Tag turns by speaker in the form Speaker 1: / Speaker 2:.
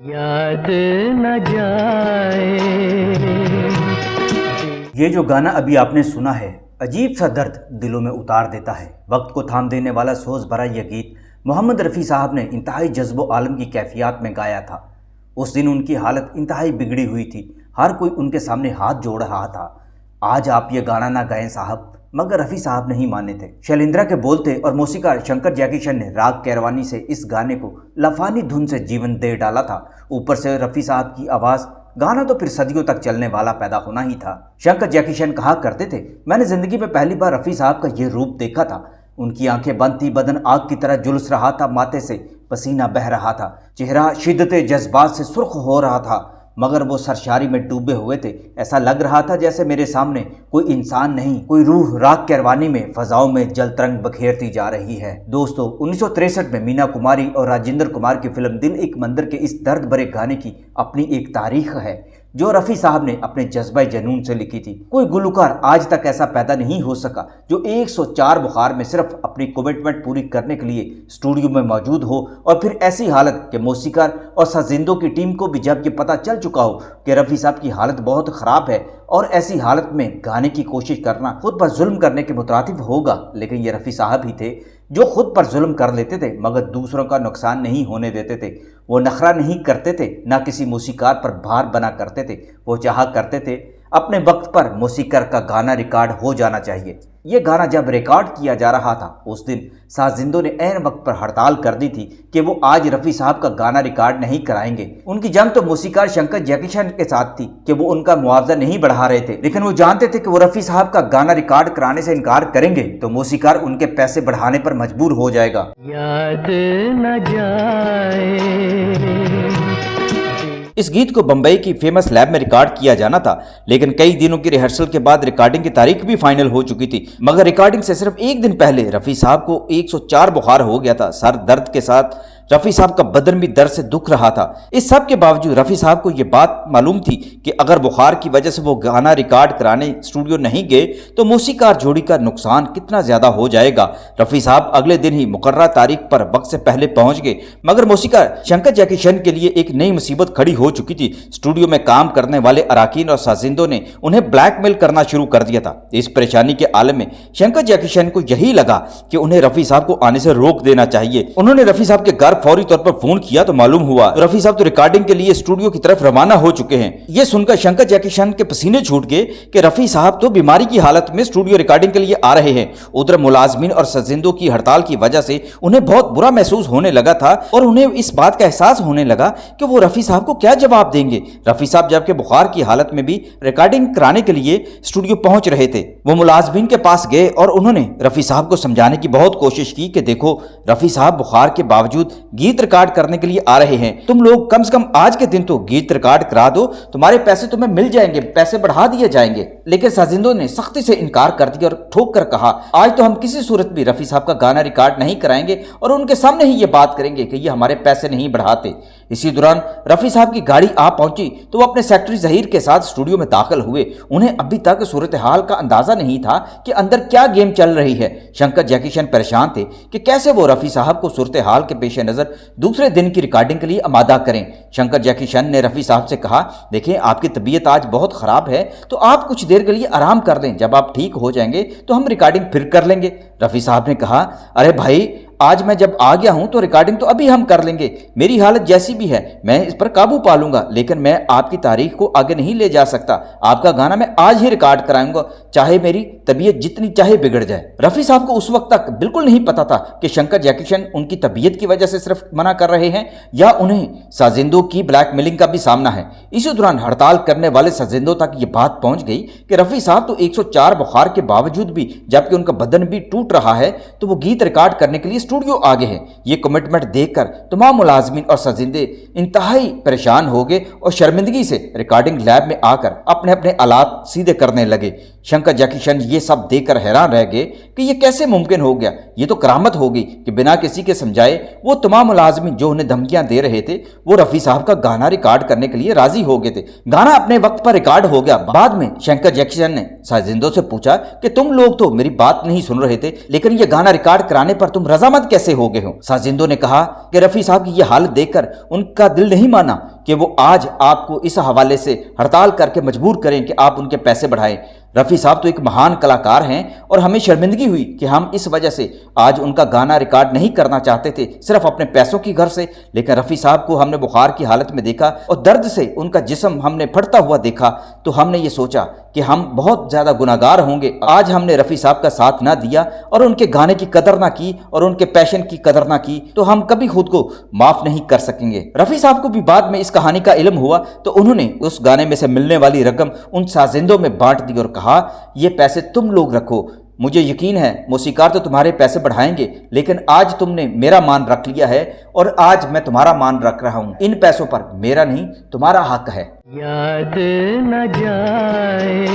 Speaker 1: याद न जाए।
Speaker 2: ये जो गाना अभी आपने सुना है, अजीब सा दर्द दिलों में उतार देता है। वक्त को थाम देने वाला सोच भरा यह गीत मोहम्मद रफ़ी साहब ने इंतहाई जज्बो आलम की कैफियत में गाया था। उस दिन उनकी हालत इंतहाई बिगड़ी हुई थी, हर कोई उनके सामने हाथ जोड़ रहा था। आज आप ये गाना ना गाएं साहब, मगर रफ़ी साहब नहीं माने थे। शैलेंद्रा के बोलते और मौसीकार शंकर जैकीशन ने राग कैरवानी से इस गाने को लफानी धुन से जीवन दे डाला था। ऊपर से रफ़ी साहब की आवाज़, गाना तो फिर सदियों तक चलने वाला पैदा होना ही था। शंकर जैकीशन कहा करते थे, मैंने जिंदगी में पहली बार रफ़ी साहब का ये रूप देखा था। उनकी आंखें बंद थी, बदन आग की तरह झुलस रहा था, माथे से पसीना बह रहा था, चेहरा शिद्दत जज्बात से सुर्ख हो रहा था, मगर वो सरशारी में डूबे हुए थे। ऐसा लग रहा था जैसे मेरे सामने कोई इंसान नहीं, कोई रूह राग कैरवानी में फजाओं में जल तरंग बखेरती जा रही है। दोस्तों, 1963 में मीना कुमारी और राजेंद्र कुमार की फिल्म दिल एक मंदिर के इस दर्द भरे गाने की अपनी एक तारीख है, जो रफ़ी साहब ने अपने जज्बा जुनून से लिखी थी। कोई गुलकार आज तक ऐसा पैदा नहीं हो सका जो 104 बुखार में सिर्फ अपनी कमिटमेंट पूरी करने के लिए स्टूडियो में मौजूद हो, और फिर ऐसी हालत के मौसीकार और साजिंदों की टीम को भी जब ये पता चल चुका हो कि रफ़ी साहब की हालत बहुत ख़राब है, और ऐसी हालत में गाने की कोशिश करना खुद पर जुल्म करने के मुतरातिब होगा। लेकिन ये रफ़ी साहब ही थे जो खुद पर जुल्म कर लेते थे, मगर दूसरों का नुकसान नहीं होने देते थे। वो नखरा नहीं करते थे, ना किसी मौसीकार पर भार बना करते थे। वो चाहा करते थे अपने वक्त पर मौसीकार का गाना रिकॉर्ड हो जाना चाहिए। ये गाना जब रिकॉर्ड किया जा रहा था, उस दिन साजिंदों ने ऐन वक्त पर हड़ताल कर दी थी कि वो आज रफ़ी साहब का गाना रिकॉर्ड नहीं कराएंगे। उनकी जंग तो मौसीकार शंकर जैकीशन के साथ थी कि वो उनका मुआवजा नहीं बढ़ा रहे थे, लेकिन वो जानते थे कि वो रफ़ी साहब का गाना रिकॉर्ड कराने से इनकार करेंगे तो मौसीकार उनके पैसे बढ़ाने पर मजबूर हो जाएगा।
Speaker 1: याद न जाए।
Speaker 3: इस गीत को बम्बई की फेमस लैब में रिकॉर्ड किया जाना था, लेकिन कई दिनों की रिहर्सल के बाद रिकॉर्डिंग की तारीख भी फाइनल हो चुकी थी। मगर रिकॉर्डिंग से सिर्फ एक दिन पहले रफ़ी साहब को 104 बुखार हो गया था। सर दर्द के साथ रफ़ी साहब का बदन भी दर्द से दुख रहा था। इस सब के बावजूद रफ़ी साहब को यह बात मालूम थी कि अगर बुखार की वजह से वो गाना रिकॉर्ड कराने स्टूडियो नहीं गए तो मौसीकार जोड़ी का नुकसान कितना ज़्यादा हो जाएगा। रफ़ी साहब अगले दिन ही मुकर्रर तारीख पर वक्त से पहले पहुंच गए, मगर मौसीकार शंकर जैकीशन के लिए एक नई मुसीबत खड़ी हो चुकी थी। स्टूडियो में काम करने वाले अराकीन और साजिंदों ने उन्हें ब्लैकमेल करना शुरू कर दिया था। इस परेशानी के आलम में शंकर जैकीशन को यही लगा कि उन्हें रफ़ी साहब को आने से रोक देना चाहिए। उन्होंने रफ़ी साहब के घर फौरी तौर पर फोन किया तो मालूम हुआ रफ़ी साहब तो रिकॉर्डिंग के लिए स्टूडियो की तरफ रवाना हो चुके हैं। यह सुनकर शंकर जैकीशन के पसीने छूट गए कि रफ़ी साहब तो बीमारी की हालत में स्टूडियो रिकॉर्डिंग के लिए आ रहे हैं। उधर मुलाजमीन और सजिंदों की हड़ताल की वजह से उन्हें बहुत बुरा महसूस होने लगा था, और उन्हें इस बात का एहसास होने लगा कि वो रफ़ी साहब को क्या जवाब देंगे। रफ़ी साहब जबकि बुखार की हालत में भी रिकॉर्डिंग कराने के लिए स्टूडियो पहुंच रहे थे। वो मुलाजमीन के पास गए और उन्होंने रफ़ी साहब को समझाने की बहुत कोशिश की कि देखो, रफ़ी साहब बुखार के बावजूद गीत रिकॉर्ड करने के लिए आ रहे हैं, तुम लोग कम से कम आज के दिन तो गीत रिकॉर्ड करा दो, तुम्हारे पैसे तुम्हें मिल जाएंगे, पैसे बढ़ा दिए जाएंगे। लेकिन साजिंदों ने सख्ती से इनकार कर दिया और ठोक कर कहा, आज तो हम किसी सूरत भी रफ़ी साहब का गाना रिकॉर्ड नहीं कराएंगे, और उनके सामने ही ये बात करेंगे कि ये हमारे पैसे नहीं बढ़ाते। इसी दौरान रफ़ी साहब की गाड़ी आ पहुंची तो वो अपने सेक्रेटरी ज़हीर के साथ स्टूडियो में दाखिल हुए। उन्हें अभी तक सूरत हाल का अंदाजा नहीं था कि अंदर क्या गेम चल रही है। शंकर जैकीशन परेशान थे कि कैसे वो रफ़ी साहब को सूरत हाल के पेश नज़र दूसरे दिन की रिकॉर्डिंग के लिए आमादा करें। शंकर जैकीशन ने रफ़ी साहब से कहा, देखें आपकी तबीयत आज बहुत ख़राब है, तो आप कुछ देर के लिए आराम कर लें, जब आप ठीक हो जाएंगे तो हम रिकॉर्डिंग फिर कर लेंगे। रफ़ी साहब ने कहा, अरे भाई, आज मैं जब आ गया हूं तो रिकॉर्डिंग तो अभी हम कर लेंगे, मेरी हालत जैसी भी है मैं इस पर काबू पा लूंगा, लेकिन मैं आपकी तारीख को आगे नहीं ले जा सकता। आपका गाना मैं आज ही रिकॉर्ड कराऊंगा, चाहे मेरी तबीयत जितनी चाहे बिगड़ जाए। रफ़ी साहब को उस वक्त तक बिल्कुल नहीं पता था कि शंकर जैकीशन उनकी तबीयत की वजह से सिर्फ मना कर रहे हैं या उन्हें साजिंदों की ब्लैकमेलिंग का भी सामना है। इसी दौरान हड़ताल करने वाले साजिंदों तक ये बात पहुंच गई कि रफ़ी साहब तो 104 बुखार के बावजूद भी, जबकि उनका बदन भी टूट रहा है, तो वो गीत रिकॉर्ड करने के लिए स्टूडियो आगे है। ये कमिटमेंट देखकर तमाम मुलाजमीन और सजिंदे इंतहाई परेशान हो गए और शर्मिंदगी से रिकॉर्डिंग लैब में आकर अपने अपने आलात सीधे करने लगे। शंकर जैकीशन ये सब देखकर हैरान रह गए कि ये कैसे मुमकिन हो गया। ये तो करामत हो गई कि बिना किसी के समझाए वो तमाम मुलाजमीन जो उन्हें धमकियां दे रहे थे वो रफ़ी साहब का गाना रिकॉर्ड करने के लिए राजी हो गए थे। गाना अपने वक्त पर रिकॉर्ड हो गया। बाद में शंकर जैकीशन ने साजिंदों से पूछा कि तुम लोग तो मेरी बात नहीं सुन रहे थे, लेकिन ये गाना रिकॉर्ड कराने पर तुम रजामंद कैसे हो गए हो। साजिंदों ने कहा कि रफ़ी साहब की यह हालत देखकर उनका दिल नहीं माना कि वो आज आपको इस हवाले से हड़ताल करके मजबूर करें कि आप उनके पैसे बढ़ाएं। रफ़ी साहब तो एक महान कलाकार हैं और हमें शर्मिंदगी हुई कि हम इस वजह से आज उनका गाना रिकॉर्ड नहीं करना चाहते थे, सिर्फ अपने पैसों की घर से। लेकिन रफ़ी साहब को हमने बुखार की हालत में देखा और दर्द से उनका जिस्म हमने फटता हुआ देखा, तो हमने ये सोचा कि हम बहुत ज़्यादा गुनाहगार होंगे आज हमने रफ़ी साहब का साथ ना दिया और उनके गाने की कदर ना की और उनके पैशन की कदर ना की, तो हम कभी खुद को माफ़ नहीं कर सकेंगे। रफ़ी साहब को भी बाद में इस कहानी का इल्म हुआ तो उन्होंने उस गाने में से मिलने वाली रकम उन साजिंदों में बांट दी और कहा, ये पैसे तुम लोग रखो, मुझे यकीन है मौसीकार तो तुम्हारे पैसे बढ़ाएंगे, लेकिन आज तुमने मेरा मान रख लिया है और आज मैं तुम्हारा मान रख रहा हूं। इन पैसों पर मेरा नहीं तुम्हारा हक है।
Speaker 1: याद न जाए